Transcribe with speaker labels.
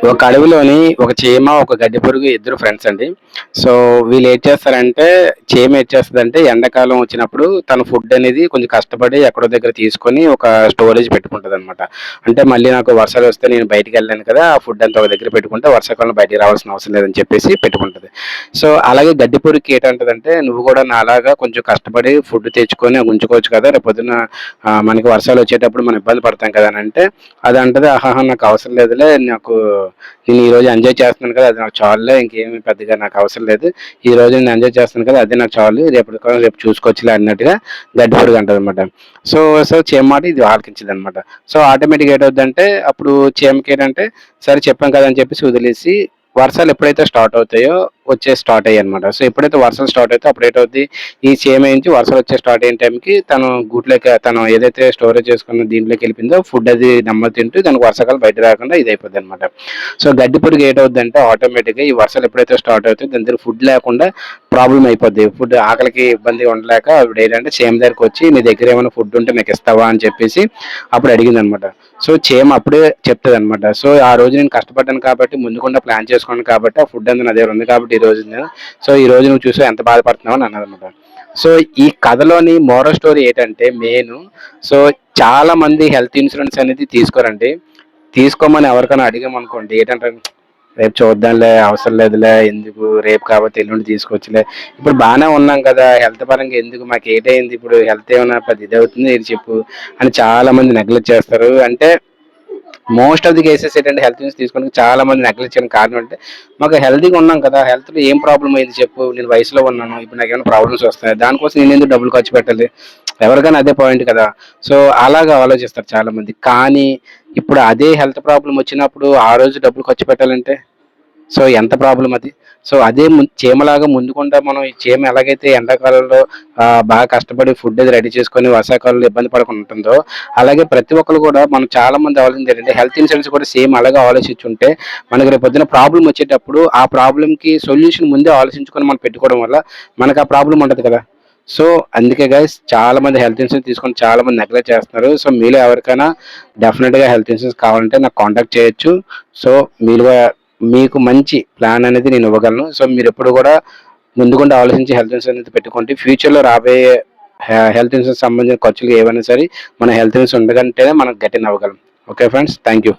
Speaker 1: ఒక అడవిలోని ఒక చీమ, ఒక గడ్డి పురుగు ఇద్దరు ఫ్రెండ్స్ అండి. సో, వీళ్ళు ఏం చేస్తారంటే చీమ ఏం చేస్తదంటే ఎండాకాలం వచ్చినప్పుడు తన ఫుడ్ అనేది కొంచెం కష్టపడి ఎక్కడో దగ్గర తీసుకొని ఒక స్టోరేజ్ పెట్టుకుంటదనమాట. అంటే మళ్ళీ నాకు వర్షాలొస్తే నేను బయటికెళ్ళలేను కదా! ఆ ఫుడ్ అంతా ఒక దగ్గర పెట్టుకుంటే వర్షాకాలంలో బయటికి రావాల్సిన అవసరం లేదని చెప్పేసి పెట్టుకుంటది. సో, అలాగే గడ్డి పురుగుకి ఏటంటదంటే నువ్వు కూడా నాలాగా కొంచెం కష్టపడి ఫుడ్ తెచ్చుకొని ఉంచుకోవచ్చు కదా! రేపొద్దున మనకి వర్షాలొచ్చేటప్పుడు మనం ఇబ్బంది పడతాం కదా! అనంటే అదంటది ఆహాహా! నాకు అవసరం లేదులే నాకు నేను ఈరోజు ఎంజాయ్ చేస్తున్నాను కదా! అది నాకు చాలులే ఇంకేమి పెద్దగా నాకు అవసరం లేదు. ఈరోజు నేను ఎంజాయ్ చేస్తున్నాను కదా! అదే నాకు చాలు. రేపు చూసుకోవచ్చులే అన్నట్టుగా గడ్డి పురుగు అంటదనమాట. సో, చీమ మాట ఇది ఆలకించదనమాట. సో, ఆటోమేటిక్‌గా ఏటవుద్దంటే అప్పుడు చీమకేంటంటే సరే చెప్పాం కదా! అని చెప్పేసి వదిలేసి వర్షాలు ఎప్పుడైతే స్టార్ట్ అవుతాయో స్టార్ట్ అయ్యాయన్నమాట. సో, ఎప్పుడైతే వర్షాలు స్టార్ట్ అవుతాయో అప్పుడు ఏటవుద్ది ఈ చీమ ఏంచి వర్షాలు స్టార్ట్ అయిన టైంకి తను గూట్లోకి తను ఏదైతే స్టోరేజ్ చేసుకున్న దీంట్లోకి వెళ్ళిపోయిందో ఫుడ్ అది నెమ్మది తింటూ దానికి వర్షాకాలం బయట రాకుండా ఇదయిపోద్దనమాట. సో, గడ్డి పురుగు ఏటవుద్దంటే ఆటోమేటిక్‌గా ఈ వర్షాలు ఎప్పుడైతే స్టార్ట్ అవుతాయో దాని దగ్గర ఫుడ్ లేకుండా ప్రాబ్లమ్ అయిపోద్ది. ఫుడ్ ఆకలికి ఇబ్బందిగా ఉండలేక ఆవిడేంటంటే చీమ దగ్గరకొచ్చి "నీ దగ్గర ఏమైనా ఫుడ్ ఉంటే నాకిస్తావా?" అని చెప్పేసి అప్పుడు అడిగిందనమాట. సో, చీమ అప్పుడే చెప్తదనమాట. సో, ఆ రోజు నేను కష్టపడ్డాను కాబట్టి ముందుకుండా ప్లాన్ చేసుకున్నాను కాబట్టి ఆ ఫుడ్ అంతా నా దగ్గర ఉంది కాబట్టి ఈరోజు నేను ఈరోజు నువ్వు చూసావు ఎంత బాధపడుతున్నావు అని అన్నదనమాట. సో, ఈ కథలోని మోరల్ స్టోరీ ఏటంటే సో, చాలా మంది హెల్త్ ఇన్స్యూరెన్స్ అనేది తీసుకోరండి. తీసుకోమని ఎవరికైనా అడిగామనుకోండి ఏటంటారు, "రేపు చూద్దాంలే, అవసరం లేదులే, ఎందుకు రేపు కాకపోతే ఎల్లుండి తీసుకోవచ్చులే. ఇప్పుడు బానే ఉన్నాం కదా! హెల్త్ పరంగా ఎందుకు మాకేటయింది ఇప్పుడు హెల్త్ ఏమన్నా పెద్ద ఇదవుతుంది ఇది చెప్పు" అని చాలా మంది నెగ్లెక్ట్ చేస్తారు. అంటే మోస్ట్ ఆఫ్ ది కేసెస్ ఏంటంటే హెల్త్ ఇన్సూరెన్స్ తీసుకోవడానికి చాలా మంది నెగ్లెక్ట్ చేయడానికి కారణం అంటే మాకు హెల్తీగా ఉన్నాం కదా! హెల్త్‌లో ఏం ప్రాబ్లమ్ అయింది చెప్పు? నేను వయసులో ఉన్నాను. ఇప్పుడు నాకేమైనా ప్రాబ్లమ్స్ వస్తున్నాయి. దానికోసం నేనెందుకు డబ్బులు ఖర్చు పెట్టాలి? ఎవరికైనా అదే పాయింట్ కదా! సో, అలాగా ఆలోచిస్తారు చాలామంది. కానీ ఇప్పుడు అదే హెల్త్ ప్రాబ్లమ్ వచ్చినప్పుడు ఆ రోజు డబ్బులు ఖర్చు పెట్టాలంటే సో, ఎంత ప్రాబ్లమ్ అది. సో, అదే చీమలాగా ముందుకుండా మనం ఈ చీమ ఎలాగైతే ఎండాకాలంలో బాగా కష్టపడి ఫుడ్ అది రెడీ చేసుకొని వర్షాకాలంలో ఇబ్బంది పడకుండా ఉంటుందో, అలాగే ప్రతి ఒక్కళ్ళు కూడా మనం చాలా మంది ఆలోచించేది ఏంటంటే హెల్త్ ఇన్స్యూరెన్స్ కూడా సేమ్ అలాగే ఆలోచించుంటే మనకు రేపొద్దున ప్రాబ్లమ్ వచ్చేటప్పుడు ఆ ప్రాబ్లమ్‌కి సొల్యూషన్ ముందే ఆలోచించుకొని మనం పెట్టుకోవడం వల్ల మనకు ఆ ప్రాబ్లమ్ ఉండదు కదా! సో, అందుకే గైస్ చాలా మంది హెల్త్ ఇన్స్యూరెన్స్ తీసుకొని చాలా మంది నెగ్లెక్ట్ చేస్తున్నారు. సో, మీలో ఎవరికైనా డెఫినిట్‌గా హెల్త్ ఇన్స్యూరెన్స్ కావాలంటే నాకు కాంటాక్ట్ చేయొచ్చు. సో, మీలుగా మీకు మంచి ప్లాన్ అనేది నేను ఇవ్వగలను. సో, మీరెప్పుడు గూడా ముందుగుండా ఆలోచించి హెల్త్ ఇన్సూరెన్స్ అనేది పెట్టుకోండి. ఫ్యూచర్‌లో రాబోయే హెల్త్ ఇన్సూరెన్స్ సంబంధించిన ఖర్చులు ఏవైనా సరే మన హెల్త్ ఇన్సూరెన్స్ ఉండగంటేనే మనం గట్టెన్ అవ్వగలం. Okay friends. Thank you.